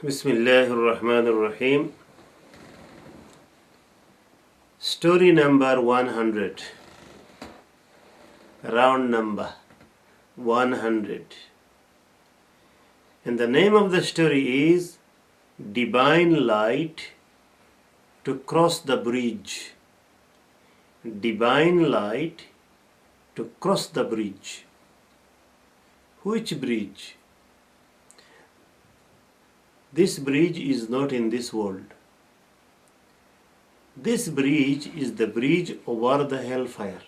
Bismillahirrahmanirrahim. Story number 100. Round number 100. And the name of the story is Divine Light to Cross the Bridge. Divine Light to Cross the Bridge. Which bridge? This bridge is not in this world. This bridge is the bridge over the hellfire.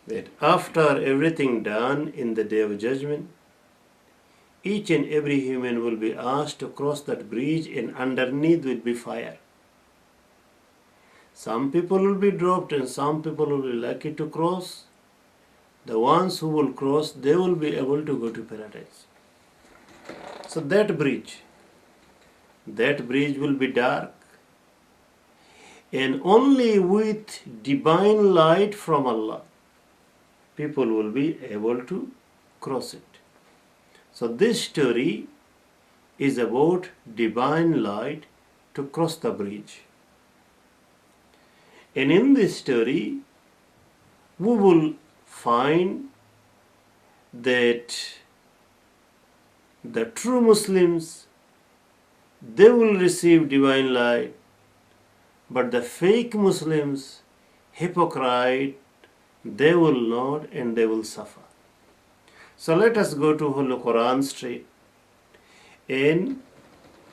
That after everything done in the day of judgment, each and every human will be asked to cross that bridge, and underneath will be fire. Some people will be dropped and some people will be lucky to cross. The ones who will cross, they will be able to go to paradise. So that bridge will be dark, and only with divine light from Allah, people will be able to cross it. So this story is about divine light to cross the bridge. And in this story, we will find that the true Muslims, they will receive divine light, but the fake Muslims, hypocrite, they will not, and they will suffer. So let us go to Holy Quran straight. And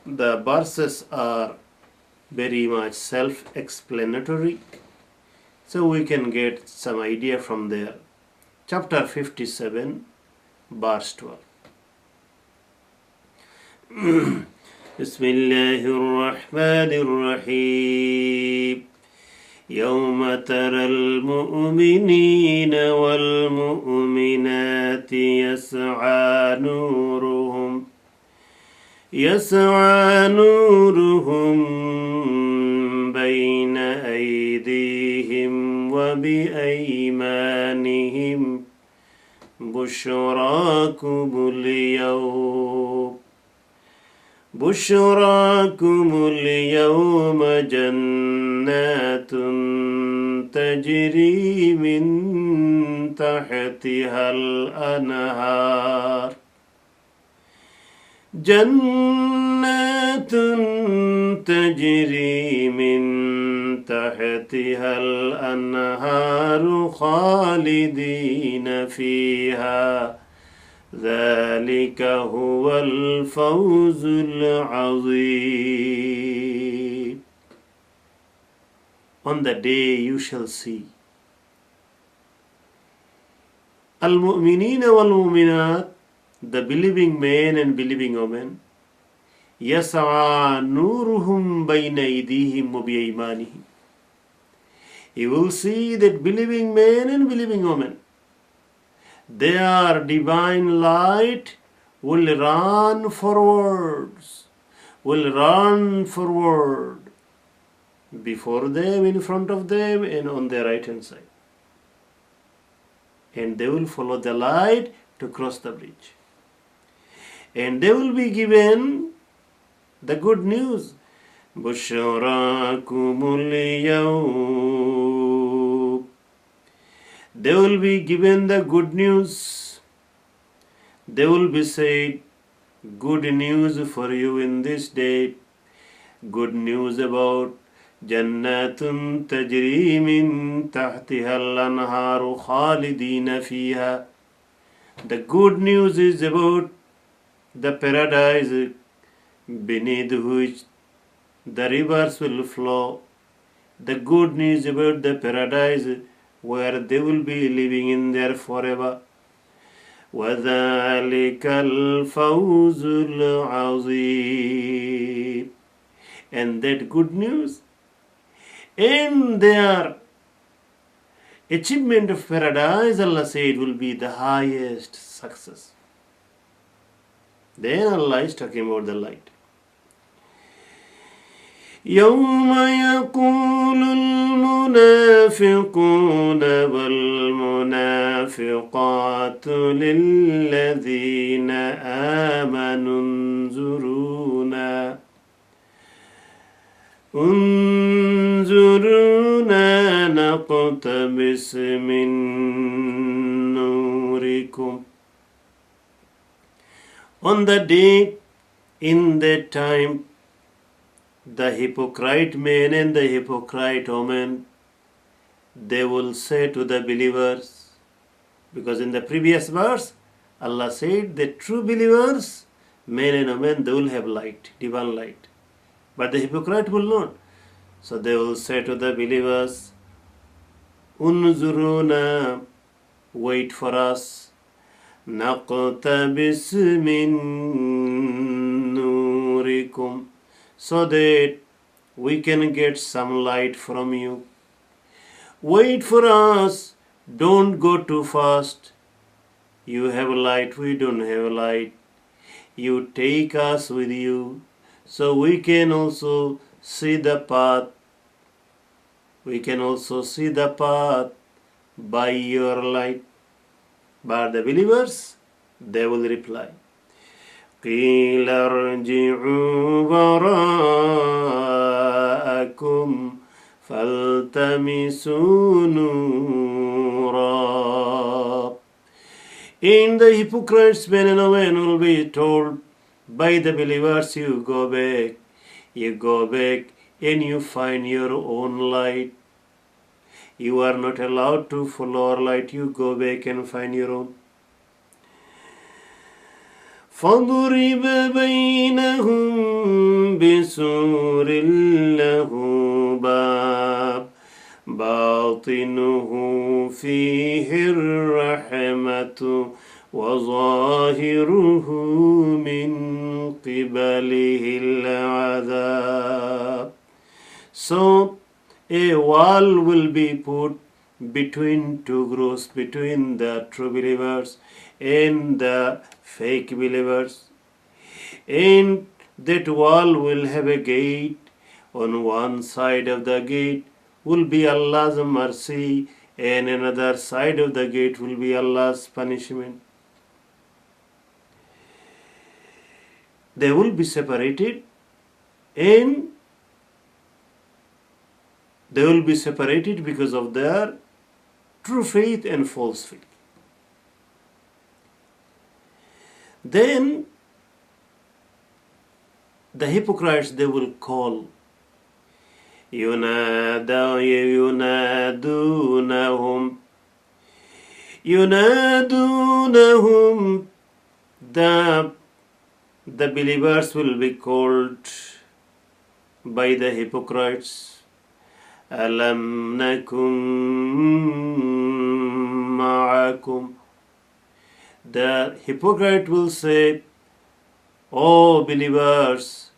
the verses are very much self-explanatory, so we can get some idea from there. Chapter 57, verse 12. بسم الله الرحمن الرحيم يوم ترى المؤمنين والمؤمنات يسعى نورهم بين أيديهم وبأيمانهم بشراكم اليوم جنات تجري من تحتها الأنهار جنات تجري من تحتها الأنهار خالدين فيها ذلك هو الفوز العظيم. On the day you shall see Al-Mu'minina wal-Mu'minat, the believing men and believing women, يَسْعَى نُورُهُمْ بَيْنَ أَيْدِيهِمْ وَبِأَيْمَانِهِمْ. You will see that believing men and believing women, their divine light will run forward before them, in front of them, and on their right hand side. And they will follow the light to cross the bridge. And they will be given the good news. Bushrakumul yawm. They will be given the good news. They will be said, good news for you in this day. Good news about Jannatun tajri min tahtiha al-anharu khalidina fiha. The good news is about the paradise beneath which the rivers will flow. The good news about the paradise where they will be living in there forever. وَذَلِكَ الْفَوْزُ الْعَظِيمُ. And that good news and their achievement of paradise, Allah said, will be the highest success. Then Allah is talking about the light. يوم يقول المنافقون والمنافقات للذين آمنوا انظرونا انظرونا نقتبس من نوركم. On the day, in that time, the hypocrite man and the hypocrite woman, they will say to the believers, because in the previous verse, Allah said that true believers, men and women, they will have light, divine light. But the hypocrite will not. So they will say to the believers, Unzuruna, wait for us. Naqtabis min nurikum, so that we can get some light from you. Wait for us. Don't go too fast. You have light, we don't have light. You take us with you so we can also see the path. We can also see the path by your light. But the believers, they will reply, قِيلَ ارْجِعُوا وَرَاءَكُمْ فَالْتَمِسُوا نُورًا. And the hypocrites, men and women, will be told by the believers, you go back and you find your own light. You are not allowed to follow our light. You go back and find your own. فَضُرِبَ بَيْنَهُمْ بِسُورٍ لَهُ بَابٌ بَاطِنُهُ فِيهِ الرَّحْمَةُ وَظَاهِرُهُ مِنْ قِبَلِهِ الْعَذَابُ. So a wall will be put between two groups, between the true believers and the fake believers. And that wall will have a gate. On one side of the gate will be Allah's mercy, and another side of the gate will be Allah's punishment. They will be separated, and they will be separated because of their true faith and false faith. Then the hypocrites, they will call, ينادونهم. The believers will be called by the hypocrites. أَلَمْ نَكُنْ مَعَكُمْ. The hypocrite will say, O believers,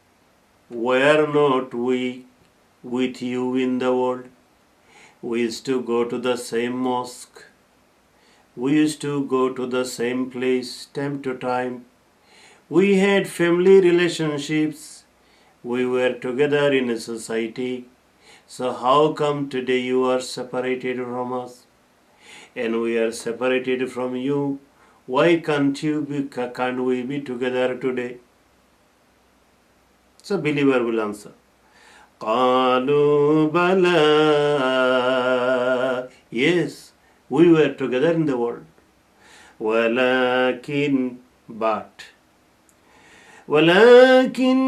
were not we with you in the world? We used to go to the same mosque. We used to go to the same place time to time. We had family relationships. We were together in a society. So how come today you are separated from us and we are separated from you? Why can't we be together today? So believer will answer, قَالُوا بَلَى. Yes, we were together in the world. وَلَكِنْ but وَلَكِنَّكُمْ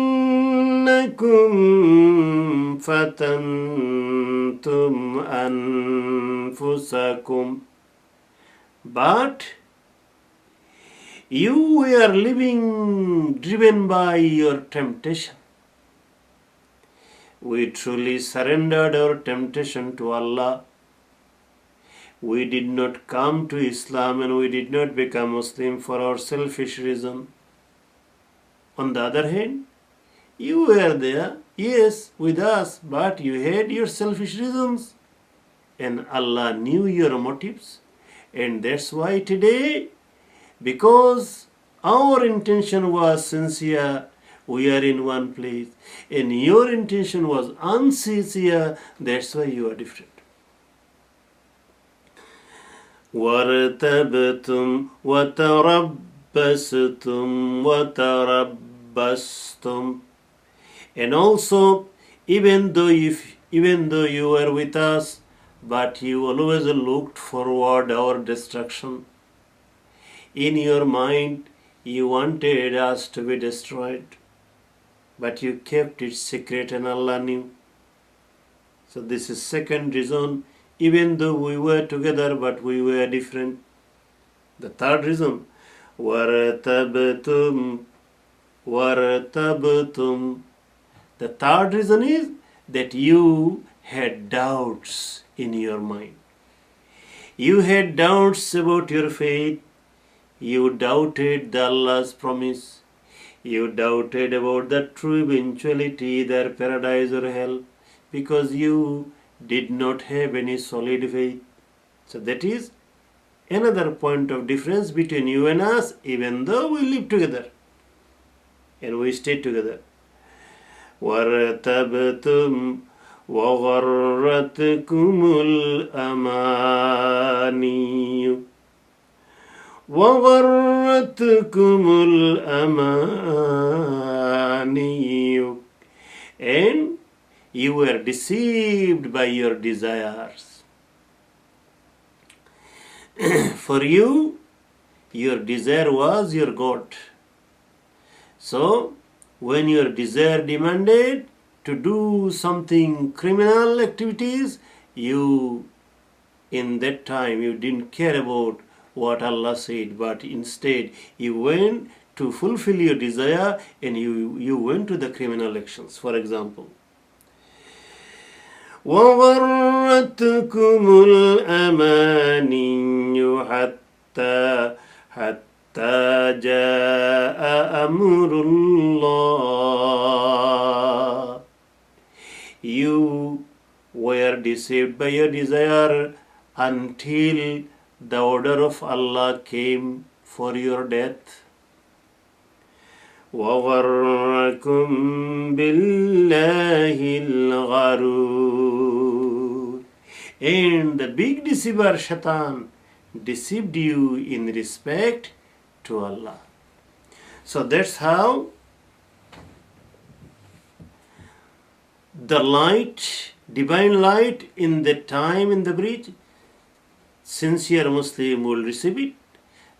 فَتَنْتُمْ أَنفُسَكُمْ. But you were living driven by your temptation. We truly surrendered our temptation to Allah. We did not come to Islam and we did not become Muslim for our selfish reason. On the other hand, you were there, yes, with us, but you had your selfish reasons. And Allah knew your motives. And that's why today, because our intention was sincere, we are in one place. And your intention was unsincere, that's why you are different. وَارْتَبْتُمْ وَتَرَبَّصْتُمْ. And also Even though you were with us, but you always looked forward our destruction. In your mind, you wanted us to be destroyed, but you kept it secret and Allah knew. So this is second reason. Even though we were together, but we were different. The third reason, وَارْتَبْتُمْ وَارْتَبْتُمْ. The third reason is that you had doubts in your mind. You had doubts about your faith. You doubted Allah's promise. You doubted about the true eventuality, their paradise or hell, because you did not have any solid faith. So that is another point of difference between you and us, even though we live together and we stay together. وَارْتَبْتُمْ وَغَرَّتْكُمُ الْأَمَانِيُّ وَغَرَّتْكُمُ الْأَمَانِيُّ. And you were deceived by your desires. For you, your desire was your God. So, when your desire demanded to do something criminal activities, in that time you didn't care about what Allah said, but instead you went to fulfill your desire and you went to the criminal actions. For example, وَغَرَّتْكُمُ الْأَمَانِيُّ حَتَّى جَاءَ أَمْرُ اللَّهِ. You were deceived by your desire until the order of Allah came for your death. وَغَرَّكُمْ بِاللَّهِ الْغَرُورُ. And the big deceiver, Shaitan, deceived you in respect to Allah. So that's how the light, divine light in the time in the breach, sincere Muslim will receive it,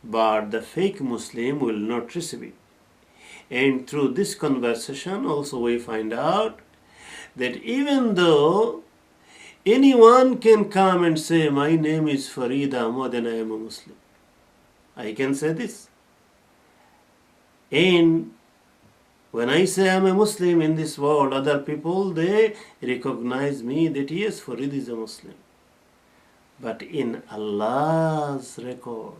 but the fake Muslim will not receive it. And through this conversation also we find out that even though anyone can come and say, my name is Farid Ahmad and I am a Muslim, I can say this. And when I say I am a Muslim in this world, other people, they recognize me that yes, Farid is a Muslim. But in Allah's record,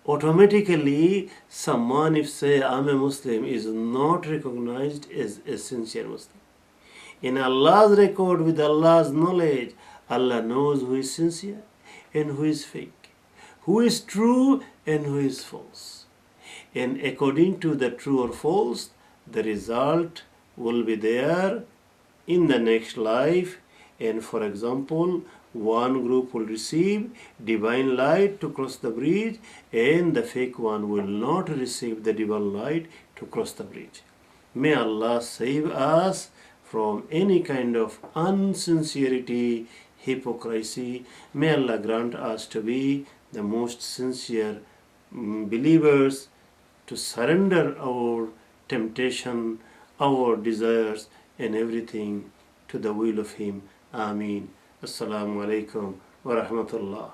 automatically someone if say I'm a Muslim is not recognized as a sincere Muslim. In Allah's record, with Allah's knowledge, Allah knows who is sincere and who is fake, who is true and who is false. And according to the true or false, the result will be there in the next life. And for example, one group will receive divine light to cross the bridge, and the fake one will not receive the divine light to cross the bridge. May Allah save us from any kind of unsincerity, hypocrisy. May Allah grant us to be the most sincere believers, to surrender our temptation, our desires and everything to the will of Him. Ameen. Assalamu alaikum wa rahmatullah.